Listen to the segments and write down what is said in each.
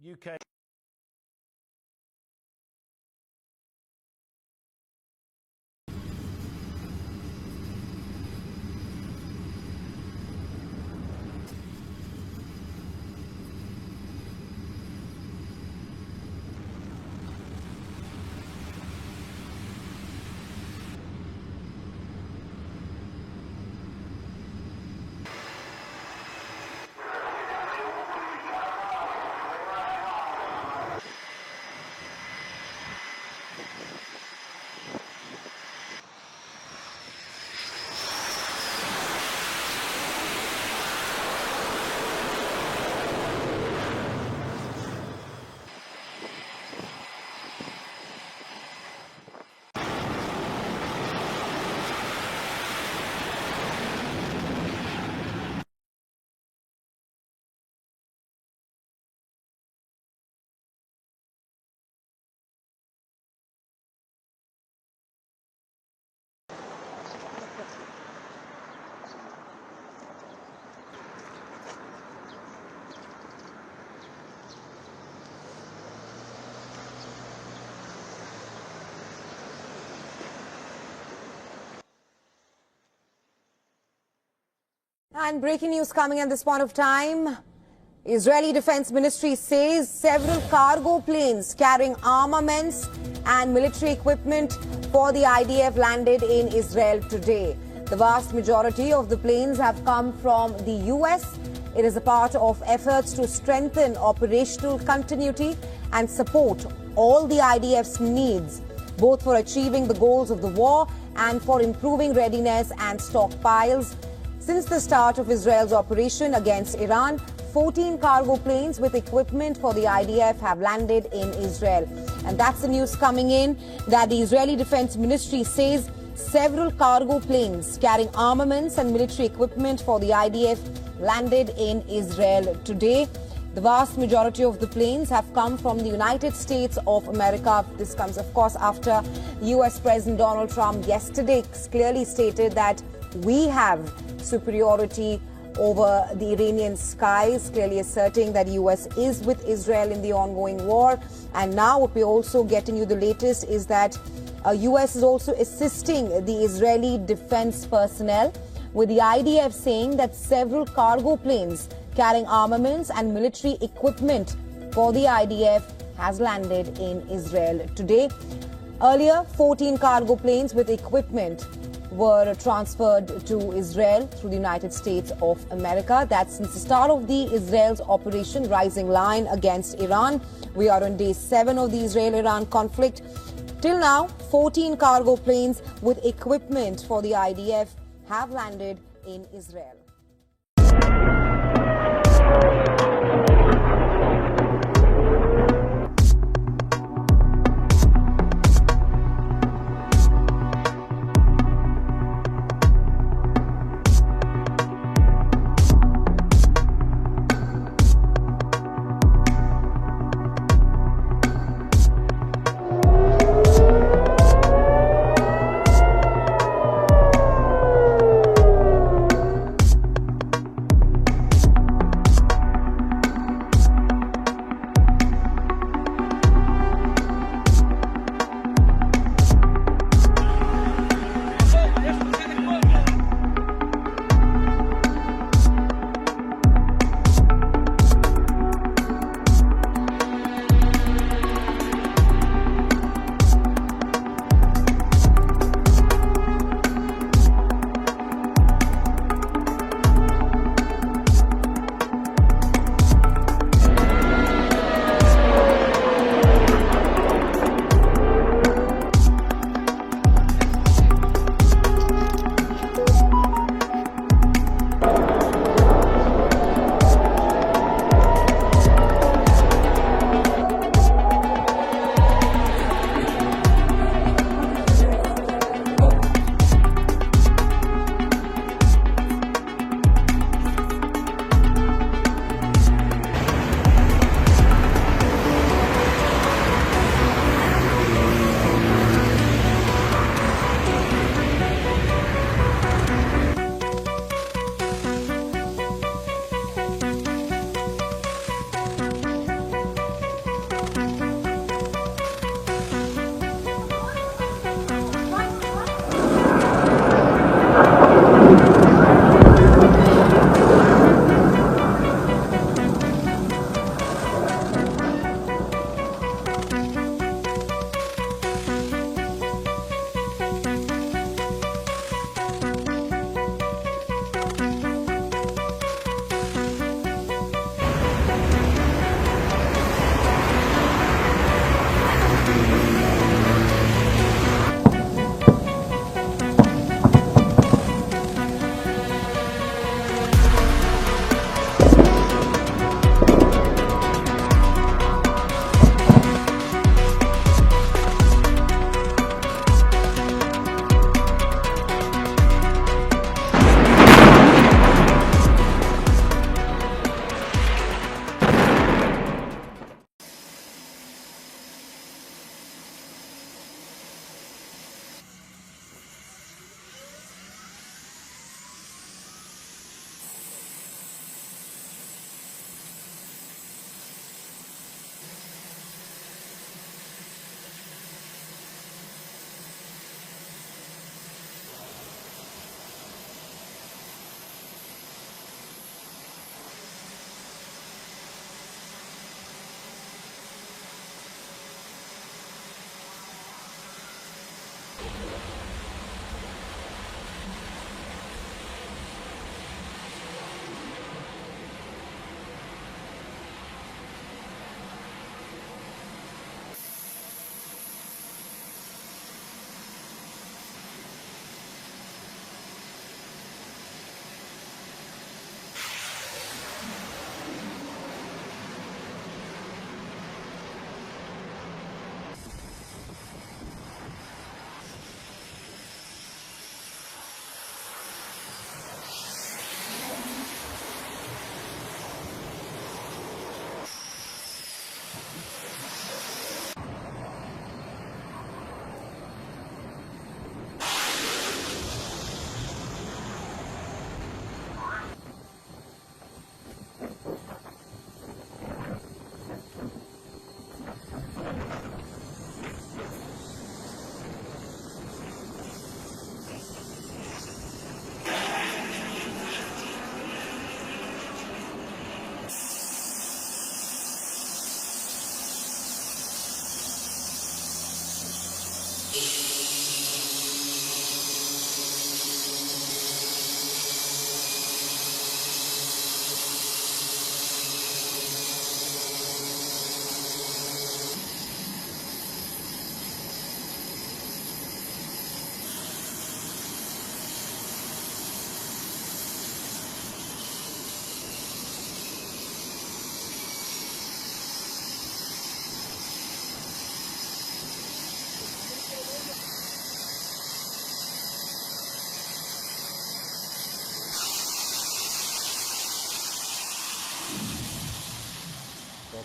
UK. And breaking news coming at this point of time. Israeli Defense Ministry says several cargo planes carrying armaments and military equipment for the IDF landed in Israel today. The vast majority of the planes have come from the US. It is a part of efforts to strengthen operational continuity and support all the IDF's needs, both for achieving the goals of the war and for improving readiness and stockpiles. Since the start of Israel's operation against Iran, 14 cargo planes with equipment for the IDF have landed in Israel. And that's the news coming in that the Israeli Defense Ministry says several cargo planes carrying armaments and military equipment for the IDF landed in Israel today. The vast majority of the planes have come from the United States of America. This comes, of course, after US President Donald Trump yesterday clearly stated that we have superiority over the Iranian skies, clearly asserting that US is with Israel in the ongoing war. And now what we're also getting you the latest is that US is also assisting the Israeli defense personnel, with the IDF saying that several cargo planes carrying armaments and military equipment for the IDF has landed in Israel today. Earlier, 14 cargo planes with equipment were transferred to Israel through the United States of America. That's since the start of the Israel's Operation Rising Lion against Iran. We are on day 7 of the Israel-Iran conflict. Till now, 14 cargo planes with equipment for the IDF have landed in Israel.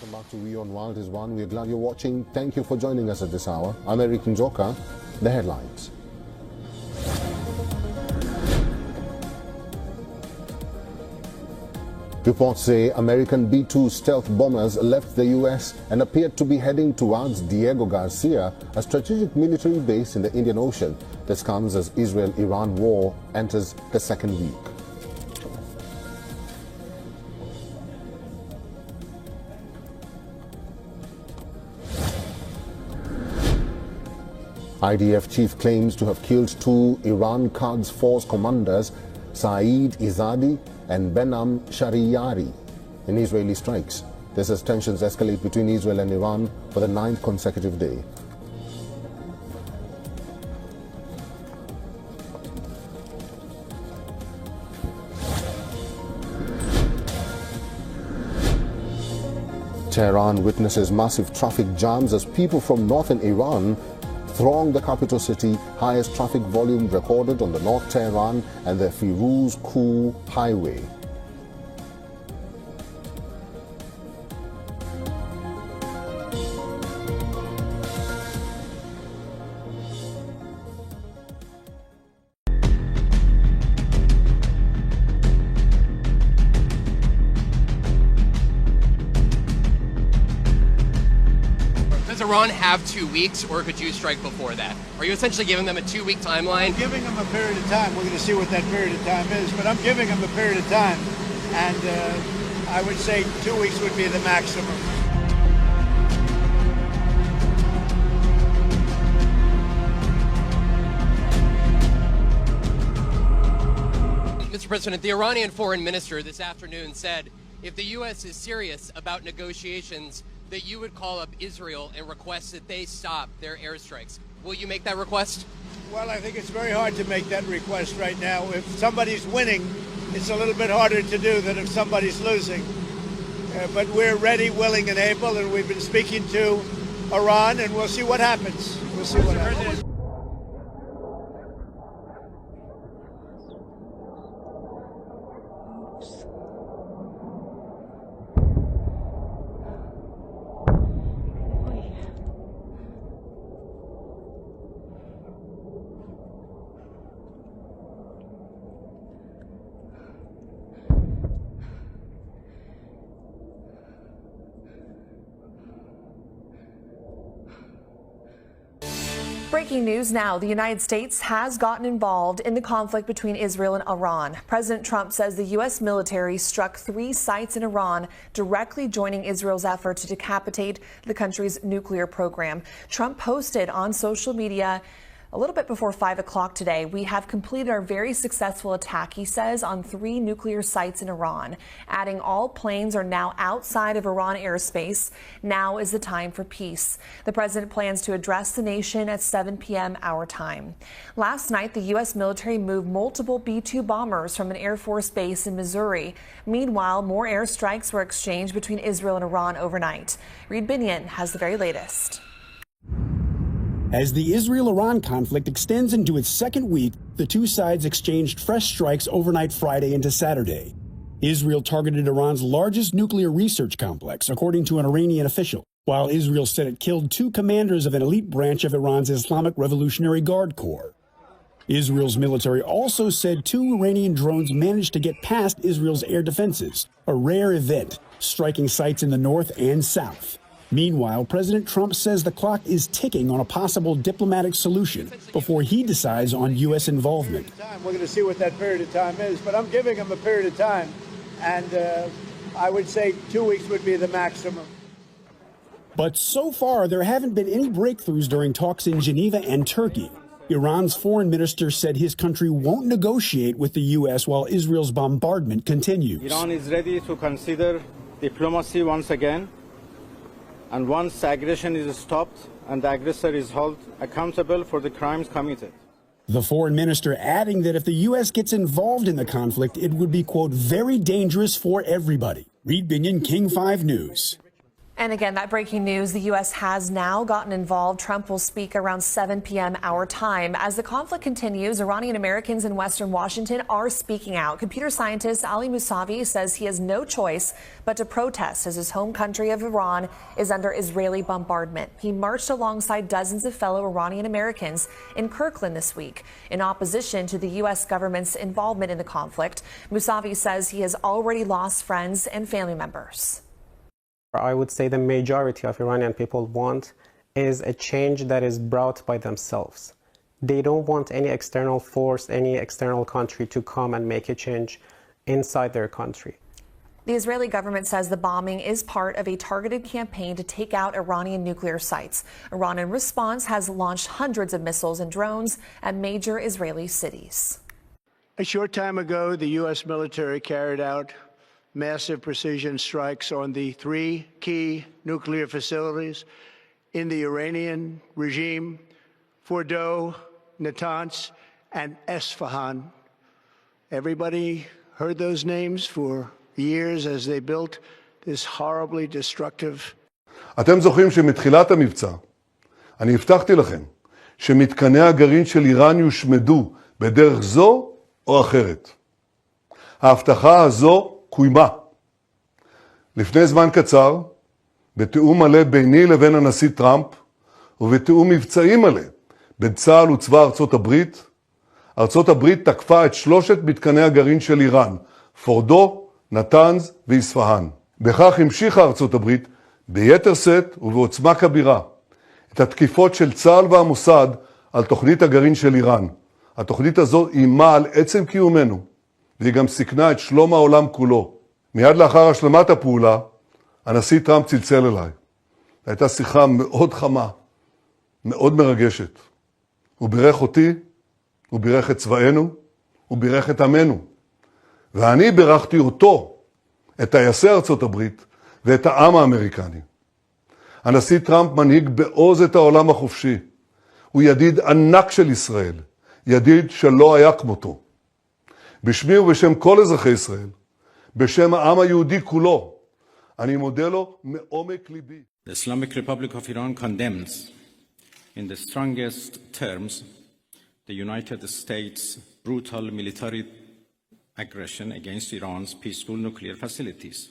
Welcome back to We on Wild is One. We're glad you're watching. Thank you for joining us at this hour. I'm Eric Njoka. The headlines. Reports say American B-2 stealth bombers left the U.S. and appeared to be heading towards Diego Garcia, a strategic military base in the Indian Ocean. This comes as Israel-Iran war enters the second week. IDF chief claims to have killed two Iran Quds Force commanders, Saeed Izadi and Benam Shariyari, in Israeli strikes. This as tensions escalate between Israel and Iran for the 9th consecutive day. Tehran witnesses massive traffic jams as people from northern Iran throng the capital city. Highest traffic volume recorded on the North Tehran and the Firuz Koh highway. Does Iran have 2 weeks, or could you strike before that? Are you essentially giving them a 2-week timeline? I'm giving them a period of time. We're going to see what that period of time is, but I'm giving them a period of time. And I would say 2 weeks would be the maximum. Mr. President, the Iranian foreign minister this afternoon said if the U.S. is serious about negotiations, that you would call up Israel and request that they stop their airstrikes. Will you make that request? Well, I think it's very hard to make that request right now. If somebody's winning, it's a little bit harder to do than if somebody's losing. But we're ready, willing, and able, and we've been speaking to Iran, and we'll see what happens. We'll see what happens. Breaking news now. The United States has gotten involved in the conflict between Israel and Iran. President Trump says the U.S. military struck 3 sites in Iran, directly joining Israel's effort to decapitate the country's nuclear program. Trump posted on social media a little bit before 5 o'clock today, "We have completed our very successful attack," he says, on 3 nuclear sites in Iran, adding all planes are now outside of Iran airspace. Now is the time for peace. The president plans to address the nation at 7 p.m. our time. Last night, the U.S. military moved multiple B-2 bombers from an Air Force base in Missouri. Meanwhile, more airstrikes were exchanged between Israel and Iran overnight. Reed Binion has the very latest. As the Israel-Iran conflict extends into its second week, the two sides exchanged fresh strikes overnight Friday into Saturday. Israel targeted Iran's largest nuclear research complex, according to an Iranian official, while Israel said it killed 2 commanders of an elite branch of Iran's Islamic Revolutionary Guard Corps. Israel's military also said 2 Iranian drones managed to get past Israel's air defenses, a rare event, striking sites in the north and south. Meanwhile, President Trump says the clock is ticking on a possible diplomatic solution before he decides on U.S. involvement. We're going to see what that period of time is, but I'm giving them a period of time, and I would say 2 weeks would be the maximum. But so far, there haven't been any breakthroughs during talks in Geneva and Turkey. Iran's foreign minister said his country won't negotiate with the U.S. while Israel's bombardment continues. Iran is ready to consider diplomacy once again. And once aggression is stopped and the aggressor is held accountable for the crimes committed. The foreign minister adding that if the U.S. gets involved in the conflict, it would be, quote, very dangerous for everybody. Reed Binion, King 5 News. And again, that breaking news, the U.S. has now gotten involved. Trump will speak around 7 p.m. our time. As the conflict continues, Iranian Americans in Western Washington are speaking out. Computer scientist Ali Musavi says he has no choice but to protest as his home country of Iran is under Israeli bombardment. He marched alongside dozens of fellow Iranian Americans in Kirkland this week in opposition to the U.S. government's involvement in the conflict. Musavi says he has already lost friends and family members. I would say the majority of Iranian people want is a change that is brought by themselves. They don't want any external force, any external country to come and make a change inside their country. The Israeli government says the bombing is part of a targeted campaign to take out Iranian nuclear sites. Iran, in response, has launched hundreds of missiles and drones at major Israeli cities. A short time ago, the U.S. military carried out massive precision strikes on the 3 key nuclear facilities in the Iranian regime: Fordow, Natanz, and Esfahan. Everybody heard those names for years as they built this horribly destructive. אתם זוכרים שמתחילת המבצע אני הבטחתי לכם שמתקני הגרעין של איראן יושמדו בדרך זו או אחרת. ההבטחה הזו קוימה. לפני זמן קצר, בתיאום מלא ביני לבין הנשיא טראמפ, ובתיאום מבצעי מלא בין צה"ל וצבא ארצות הברית, ארצות הברית תקפה את 3 מתקני הגרעין של איראן, פורדו, נתנז ואספהאן. בכך המשיכה ארצות הברית ביתר שאת ובעוצמה כבירה את התקיפות של צה"ל והמוסד על תוכנית הגרעין של איראן. התוכנית הזו אימה על עצם קיומנו, והיא גם סיכנה את שלום העולם כולו. מיד לאחר השלמת הפעולה, הנשיא טראמפ צלצל אליי. הייתה שיחה מאוד חמה, מאוד מרגשת. הוא בירך אותי, הוא בירך את צבאנו, הוא בירך את עמנו. ואני בירכתי אותו, את טייסי ארצות הברית ואת העם האמריקני. הנשיא טראמפ מנהיג בעוז את העולם החופשי. הוא ידיד ענק של ישראל, ידיד שלא היה כמותו. בשמי ובשם כל אזרחי ישראל, בשם העם היהודי כולו, אני מודה לו מעומק ליבי. The Islamic Republic of Iran condemns in the strongest terms the United States' brutal military aggression against Iran's peaceful nuclear facilities.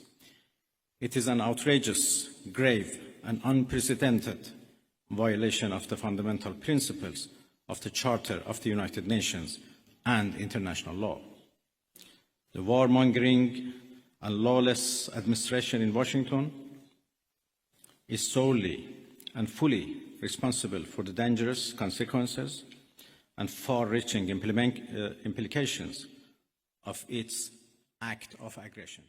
It is an outrageous, grave, and unprecedented violation of the fundamental principles of the Charter of the United Nations and international law. The warmongering and lawless administration in Washington is solely and fully responsible for the dangerous consequences and far-reaching implications of its act of aggression.